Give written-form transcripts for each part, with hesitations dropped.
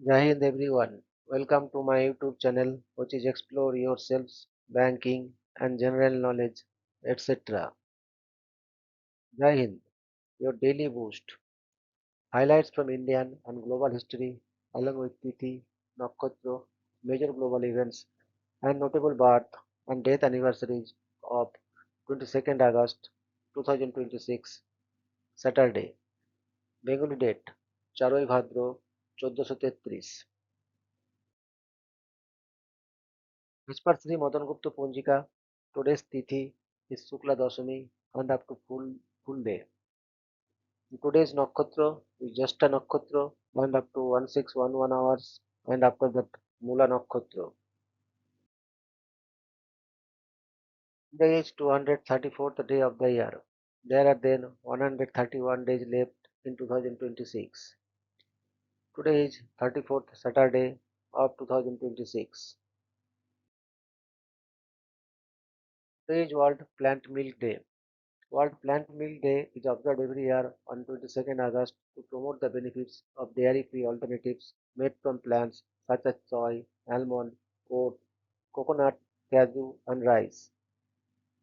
Jai Hind everyone. Welcome to my YouTube channel, which is Explore Yourselves, Banking and General Knowledge, etc. Jai Hind, your daily boost. Highlights from Indian and global history, along with Tithi, Nakshatra, major global events, and notable birth and death anniversaries of 22nd August 2026, Saturday. Bengali date, 4 Bhadra 1433. As per Sri Madan Gupta Punjika, today's Tithi is Shukla Dashami and up to full day. Today's Nakshatra is Jyeshta Nakshatra and up to 1611 hours and after that Mula Nakshatra. Today is 234th day of the year. There are then 131 days left in 2026. Today is 34th Saturday of 2026. Today is World Plant Milk Day. World Plant Milk Day is observed every year on 22nd August to promote the benefits of dairy-free alternatives made from plants such as soy, almond, oat, coconut, cashew, and rice.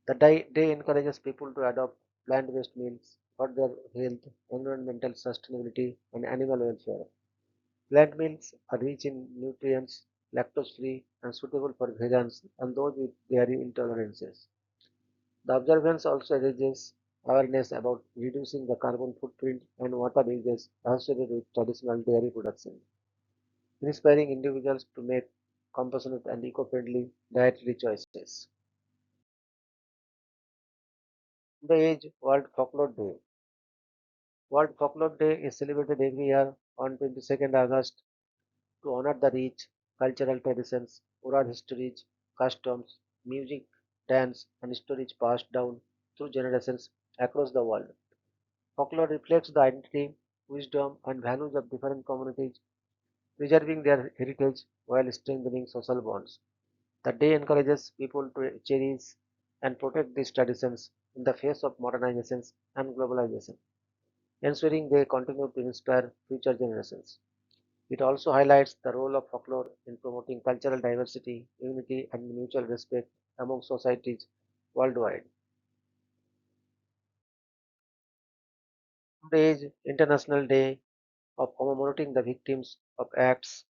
The day encourages people to adopt plant-based meals for their health, environmental sustainability, and animal welfare. Plant meals are rich in nutrients, lactose-free, and suitable for vegans and those with dairy intolerances. The observance also raises awareness about reducing the carbon footprint and water uses associated with traditional dairy production, inspiring individuals to make compassionate and eco-friendly dietary choices. Today is World Folklore Day. World Folklore Day is celebrated every year on 22nd August to honor the rich cultural traditions, oral histories, customs, music, dance, and stories passed down through generations across the world. Folklore reflects the identity, wisdom, and values of different communities, preserving their heritage while strengthening social bonds. The day encourages people to cherish and protect these traditions in the face of modernizations and globalization, ensuring they continue to inspire future generations. It also highlights the role of folklore in promoting cultural diversity, unity, and mutual respect among societies worldwide. Today is International Day of commemorating the victims of acts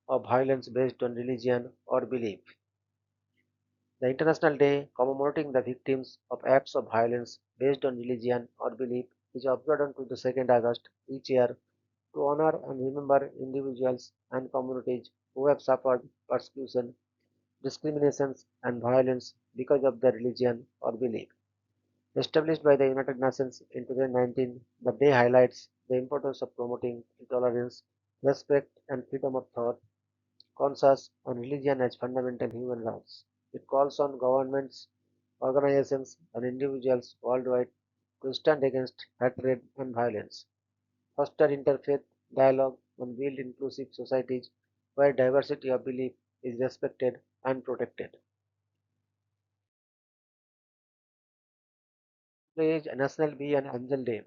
of violence based on religion or belief. The International Day commemorating the victims of acts of violence based on religion or belief is observed on 22nd August each year to honor and remember individuals and communities who have suffered persecution, discriminations, and violence because of their religion or belief. Established by the United Nations in 2019, the day highlights the importance of promoting tolerance, respect, and freedom of thought, conscious on religion as fundamental human rights. It calls on governments, organizations, and individuals worldwide to stand against hatred and violence, foster interfaith dialogue, and build inclusive societies where diversity of belief is respected and protected. Today is National Bee and Angel Day.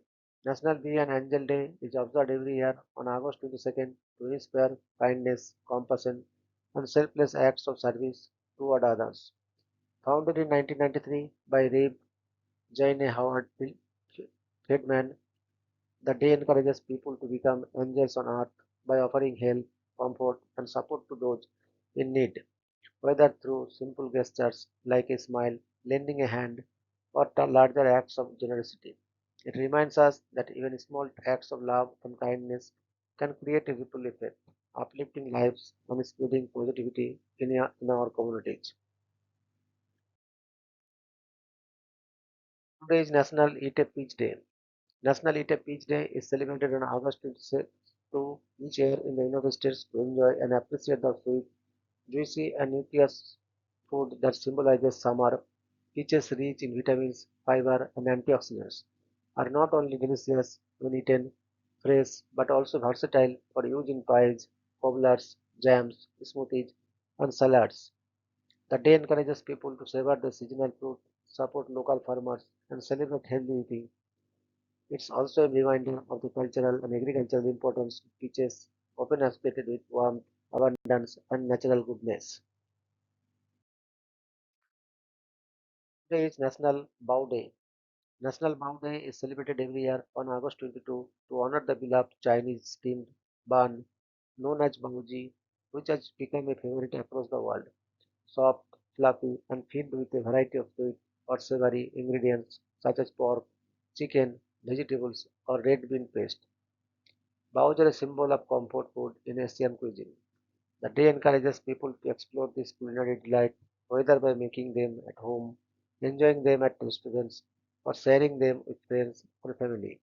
National Bee and Angel Day is observed every year on August 22nd to inspire kindness, compassion, and selfless acts of service toward others. Founded in 1993 by Rev. Jane Howard Friedman, the day encourages people to become angels on earth by offering help, comfort, and support to those in need, whether through simple gestures like a smile, lending a hand, or larger acts of generosity. It reminds us that even small acts of love and kindness can create a ripple effect, uplifting lives and spreading positivity in our communities. Today is National Eat a Peach Day. National Eat a Peach Day is celebrated on August 26 to each year in the United States to enjoy and appreciate the sweet, juicy, and nutritious food that symbolizes summer. Peaches rich in vitamins, fiber, and antioxidants are not only delicious when eaten fresh but also versatile for use in pies, cobblers, jams, smoothies, and salads. The day encourages people to savor the seasonal fruit, support local farmers, and celebrate healthy eating. It's also a reminder of the cultural and agricultural importance of peaches often associated with warmth, abundance, and natural goodness. Today is National Bow Day. National Bow Day is celebrated every year on August 22 to honor the beloved Chinese steamed bun known as bauji, which has become a favorite across the world. Soft, fluffy, and filled with a variety of sweet or savory ingredients such as pork, chicken, vegetables, or red bean paste. Baos are a symbol of comfort food in Asian cuisine. The day encourages people to explore this culinary delight, whether by making them at home, enjoying them at restaurants, or sharing them with friends or family.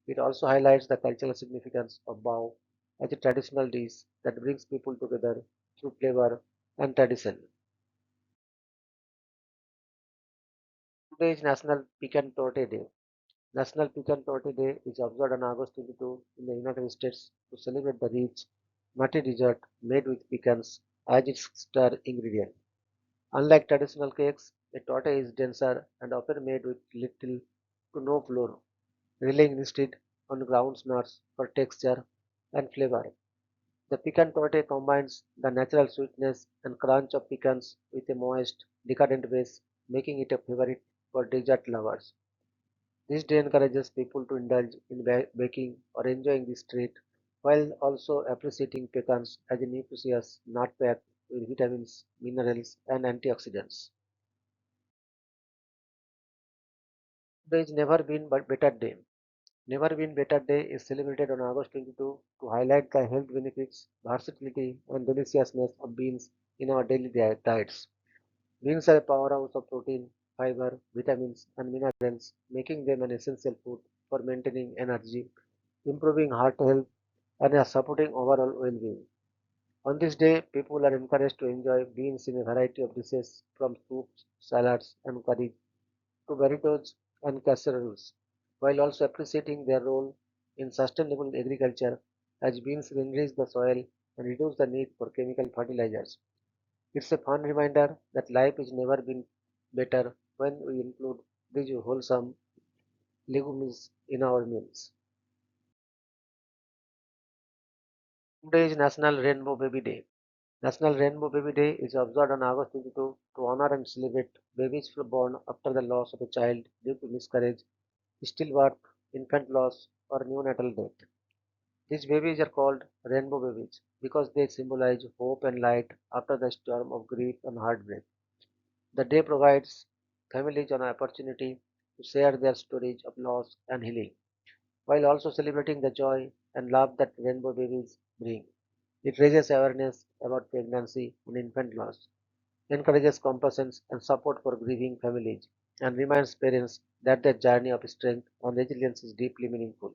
It also highlights the cultural significance of bao as a traditional dish that brings people together through flavor and tradition. Today is National Pecan Torte Day. National Pecan Torte Day is observed on August 22 in the United States to celebrate the rich, nutty dessert made with pecans as its star ingredient. Unlike traditional cakes, a torte is denser and often made with little to no flour, relying instead on ground nuts for texture and flavor. The pecan torte combines the natural sweetness and crunch of pecans with a moist, decadent base, making it a favorite for dessert lovers. This day encourages people to indulge in baking or enjoying this treat while also appreciating pecans as a nutritious nut packed with vitamins, minerals, and antioxidants. Today is Never Been But Better Day. Never Been Better Day is celebrated on August 22 to highlight the health benefits, versatility, and deliciousness of beans in our daily diets. Beans are a powerhouse of protein, fiber, vitamins, and minerals, making them an essential food for maintaining energy, improving heart health, and supporting overall well-being. On this day, people are encouraged to enjoy beans in a variety of dishes from soups, salads, and curries to burritos and casseroles, while also appreciating their role in sustainable agriculture as beans enrich the soil and reduce the need for chemical fertilizers. It's a fun reminder that life has never been better when we include these wholesome legumes in our meals. Today is National Rainbow Baby Day. National Rainbow Baby Day is observed on August 22 to honor and celebrate babies born after the loss of a child due to miscarriage, stillbirth, infant loss, or neonatal death. These babies are called rainbow babies because they symbolize hope and light after the storm of grief and heartbreak. The day provides families an opportunity to share their stories of loss and healing, while also celebrating the joy and love that rainbow babies bring. It raises awareness about pregnancy and infant loss, encourages compassion and support for grieving families, and reminds parents that their journey of strength and resilience is deeply meaningful.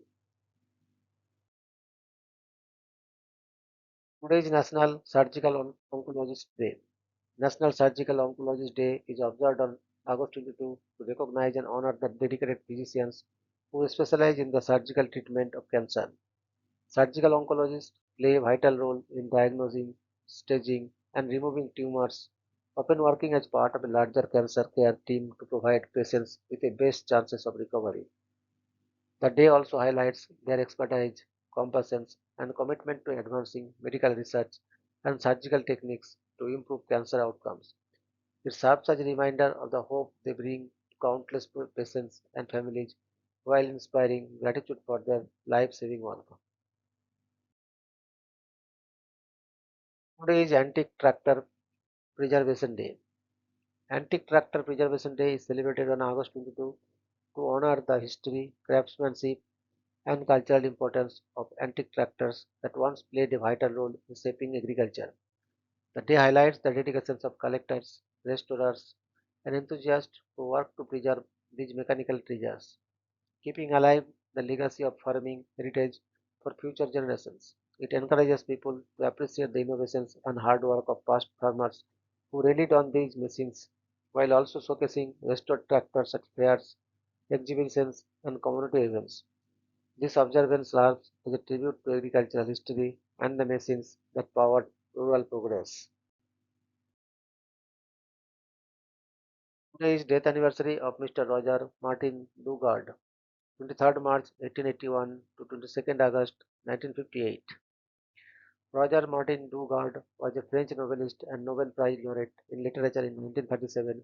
Today is National Surgical Oncologist Day. National Surgical Oncologist Day is observed on August 22 to recognize and honor the dedicated physicians who specialize in the surgical treatment of cancer. Surgical oncologists play a vital role in diagnosing, staging, and removing tumors, often working as part of a larger cancer care team to provide patients with the best chances of recovery. The day also highlights their expertise, compassion, and commitment to advancing medical research and surgical techniques to improve cancer outcomes. It serves as a reminder of the hope they bring to countless patients and families while inspiring gratitude for their life saving work. Today is Antique Tractor Preservation Day. Antique Tractor Preservation Day is celebrated on August 22 to honor the history, craftsmanship, and cultural importance of antique tractors that once played a vital role in shaping agriculture. The day highlights the dedications of collectors, restorers, and enthusiasts who work to preserve these mechanical treasures, keeping alive the legacy of farming heritage for future generations. It encourages people to appreciate the innovations and hard work of past farmers who relied on these machines, while also showcasing restored tractors at fairs, exhibitions, and community events. This observance serves as a tribute to agricultural history and the machines that powered rural progress. Today is death anniversary of Mr. Roger Martin Dugard, 23rd March 1881 to 22nd August 1958. Roger Martin Dugard was a French novelist and Nobel Prize laureate in literature in 1937,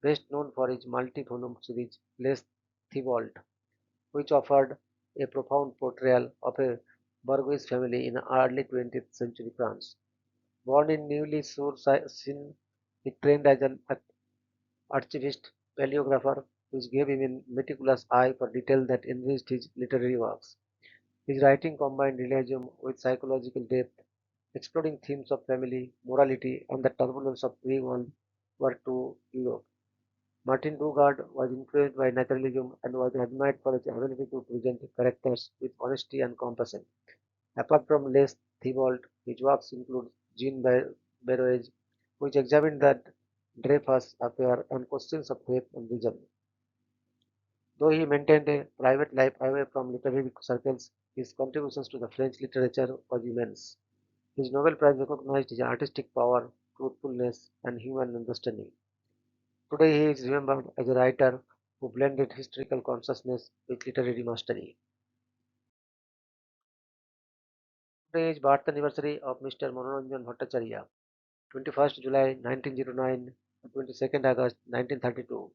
best known for his multi-volume series Les Thibault, which offered a profound portrayal of a bourgeois family in early 20th century France. Born in Neuilly-sur-Seine, he trained as an archivist paleographer, which gave him a meticulous eye for detail that enriched his literary works. His writing combined realism with psychological depth, exploring themes of family, morality, and the turbulence of pre-World War II Europe. Martin Dugard was influenced by naturalism and was admired for his ability to present characters with honesty and compassion. Apart from Les Thibault, his works include Jean Barrois, which examined the Dreyfus affair and questions of faith and reason. Though he maintained a private life away from literary circles, his contributions to the French literature was immense. His Nobel Prize recognized his artistic power, truthfulness, and human understanding. Today, he is remembered as a writer who blended historical consciousness with literary mastery. Today is birth anniversary of Mr. Manoranjan Bhattacharya, 21st July 1909 to 22nd August 1932.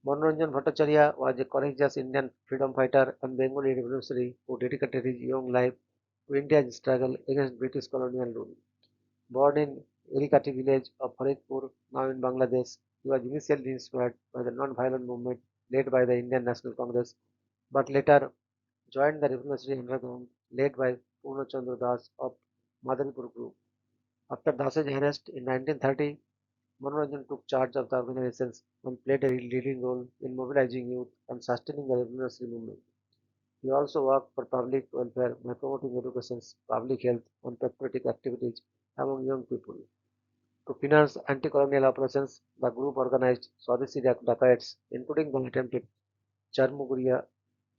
Manoranjan Bhattacharya was a courageous Indian freedom fighter and Bengali revolutionary who dedicated his young life to India's struggle against British colonial rule. Born in Erikati village of Faridpur, now in Bangladesh, he was initially inspired by the non-violent movement led by the Indian National Congress, but later joined the revolutionary underground led by Purnachandra Das of Madanpur group. After Das's arrest in 1930, Manoranjan took charge of the organizations and played a leading role in mobilizing youth and sustaining the revolutionary movement. He also worked for public welfare by promoting education, public health, and patriotic activities among young people. To finance anti-colonial operations, the group organized Swadeshi dacoits, including the attempted Charmugriya,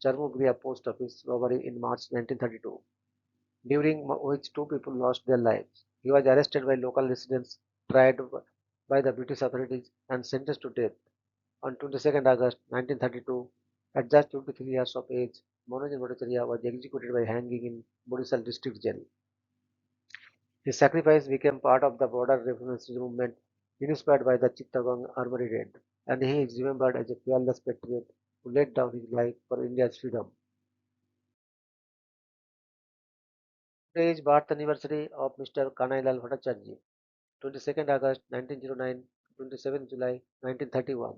Charmugriya post office robbery in March 1932, during which two people lost their lives. He was arrested by local residents, tried by the British authorities, and sentenced to death. On 22nd August 1932, at just 23 years of age, Manojan Bhattacharya was executed by hanging in Bodisal district jail. His sacrifice became part of the broader revolutionary movement inspired by the Chittagong Armory raid, and he is remembered as a fearless patriot who laid down his life for India's freedom. Today is birth anniversary of Mr. Kanailal Bhattacharya, 22nd August 1909 to 27th July 1931.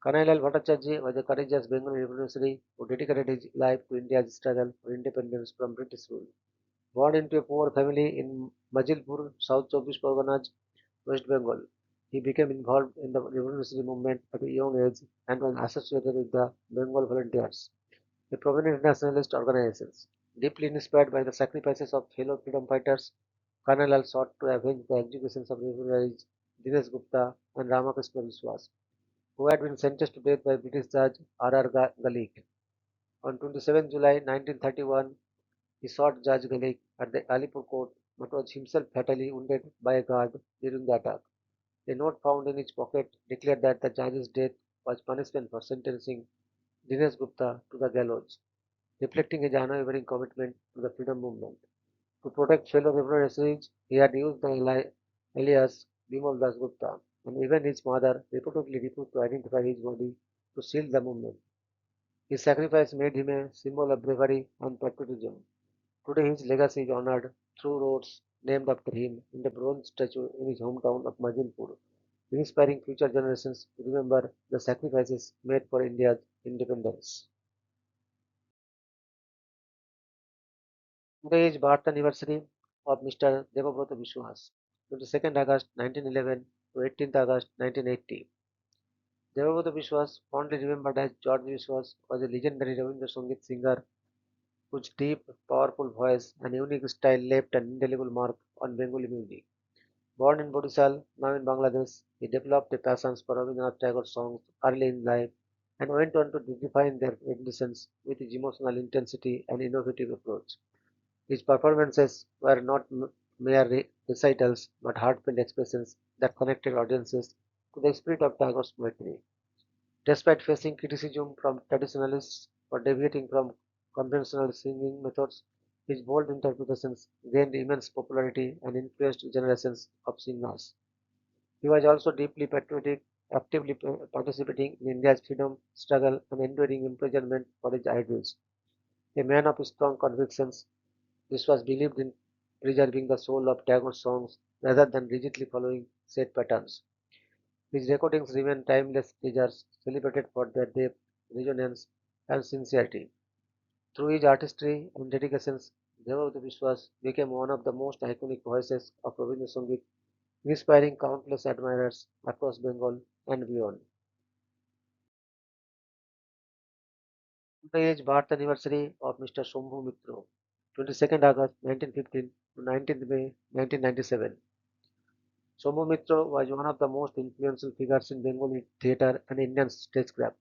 Kanailal Bhattacharya was a courageous Bengali revolutionary who dedicated his life to India's struggle for independence from British rule. Born into a poor family in Majilpur, South Chobbish Parganas, West Bengal, he became involved in the revolutionary movement at a young age and was associated with the Bengal Volunteers, a prominent nationalist organization. Deeply inspired by the sacrifices of fellow freedom fighters, Kanalal sought to avenge the executions of revolutionaries Dinesh Gupta and Ramakrishna Viswas, who had been sentenced to death by British Judge R.R. Galik. On 27 July 1931, he shot Judge Galik at the Alipur court but was himself fatally wounded by a guard during the attack. A note found in his pocket declared that the judge's death was punishment for sentencing Dinesh Gupta to the gallows, reflecting his unwavering commitment to the freedom movement. To protect fellow revolutionaries, he had used the alias Bimal Das Gupta, and even his mother reportedly refused to identify his body to shield the movement. His sacrifice made him a symbol of bravery and patriotism. Today, his legacy is honored through roads named after him in the bronze statue in his hometown of Majilpur, inspiring future generations to remember the sacrifices made for India's independence. Today is birth anniversary of Mr. Devabrata Vishwas, 22nd August 1911 to 18th August 1980. Devabrata Vishwas, fondly remembered as George Vishwas, was a legendary Rabindra Sangeet singer whose deep, powerful voice and unique style left an indelible mark on Bengali music. Born in Bodisal, now in Bangladesh, he developed a passion for Rabindranath Tagore songs early in life and went on to redefine their renditions with his emotional intensity and innovative approach. His performances were not mere recitals but heartfelt expressions that connected audiences to the spirit of Tagore's poetry. Despite facing criticism from traditionalists for deviating from conventional singing methods, His bold interpretations gained immense popularity and influenced generations of singers. He was also deeply patriotic, actively participating in India's freedom struggle and enduring imprisonment for his ideals. A man of strong convictions, this was believed in preserving the soul of Tagore's songs rather than rigidly following set patterns. His recordings remain timeless treasures, celebrated for their depth, resonance, and sincerity. Through his artistry and dedications, Devavati Biswas became one of the most iconic voices of Rabindra Sangeet, inspiring countless admirers across Bengal and beyond. Today is birth anniversary of Mr. Shambhu Mitra, 22nd August 1915 to 19th May 1997. Shambhu Mitra was one of the most influential figures in Bengali theatre and Indian stagecraft.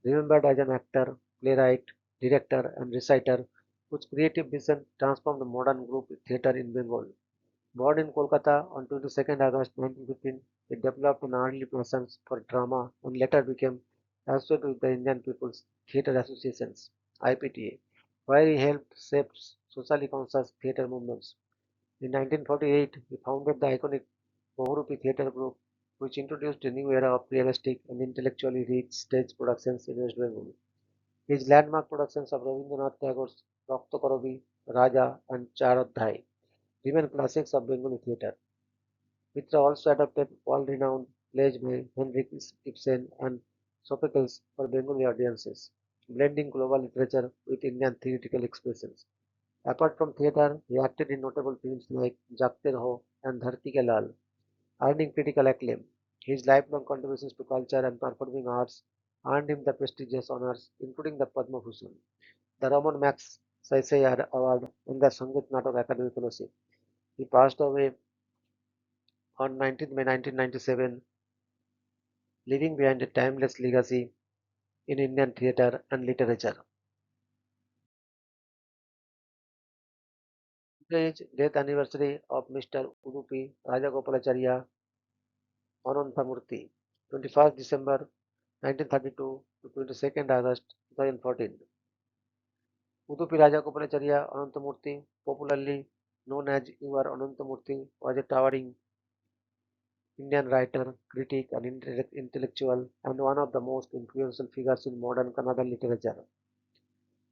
Remembered as an actor, playwright, director, and reciter whose creative vision transformed modern group theatre in Bengal. Born in Kolkata on 22nd August 1915, he developed an early passion for drama and later became associated with the Indian People's Theatre Associations (IPTA), where he helped shape socially conscious theatre movements. In 1948, he founded the iconic Mohurupi Theatre Group, which introduced a new era of realistic and intellectually rich stage productions in West Bengal. His landmark productions of Rabindranath Tagore's Rakta Karabi, Raja, and Charodhai remain classics of Bengali theatre. Mitra also adapted world-renowned plays by Henrik Ibsen and Sophocles for Bengali audiences, blending global literature with Indian theatrical expressions. Apart from theatre, he acted in notable films like Jagte Raho and Dharti Ke Lal, earning critical acclaim. His lifelong contributions to culture and performing arts earned him the prestigious honors, including the Padma Bhushan, the Raman Max Saisai Award, and the Sangeet Natak Academy Fellowship. He passed away on 19th May 1997, leaving behind a timeless legacy in Indian theatre and literature. Today is death anniversary of Mr. Udupi Rajagopalacharya Ananthamurthy, 21st December 1932 to 22nd August 2014. Udupi Rajagopalacharya Ananthamurthy, popularly known as Ivar Ananthamurthy, was a towering Indian writer, critic, and intellectual, and one of the most influential figures in modern Kannada literature.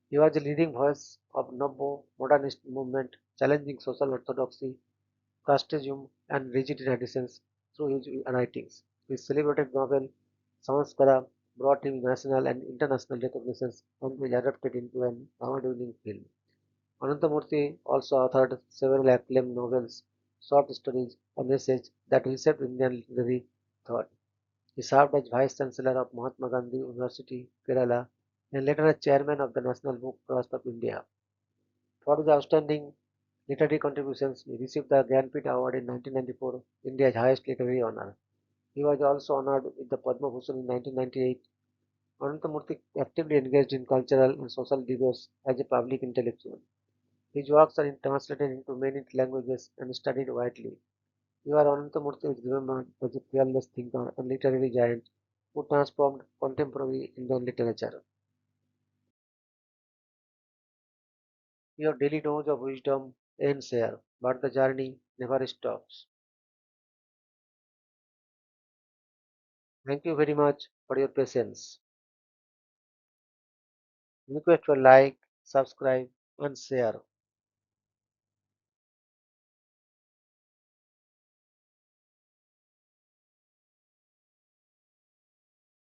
He was a leading voice of Nabbo modernist movement, challenging social orthodoxy, casteism, and rigid traditions through his writings. His celebrated novel Samskara brought him national and international recognitions and was adapted into an award-winning film. Ananthamurthy also authored several acclaimed novels, short stories, and essays that reshaped Indian literary thought. He served as Vice Chancellor of Mahatma Gandhi University, Kerala, and later as Chairman of the National Book Trust of India. For his outstanding literary contributions, he received the Gyanpith Award in 1994, India's highest literary honor. He was also honored with the Padma Bhushan in 1998. Ananthamurthy actively engaged in cultural and social debates as a public intellectual. His works are translated into many languages and studied widely. U.R. Ananthamurthy is remembered as a fearless thinker and literary giant who transformed contemporary Indian literature. Your daily dose of wisdom ends here, but the journey never stops. Thank you very much for your patience. Request for like, subscribe, and share.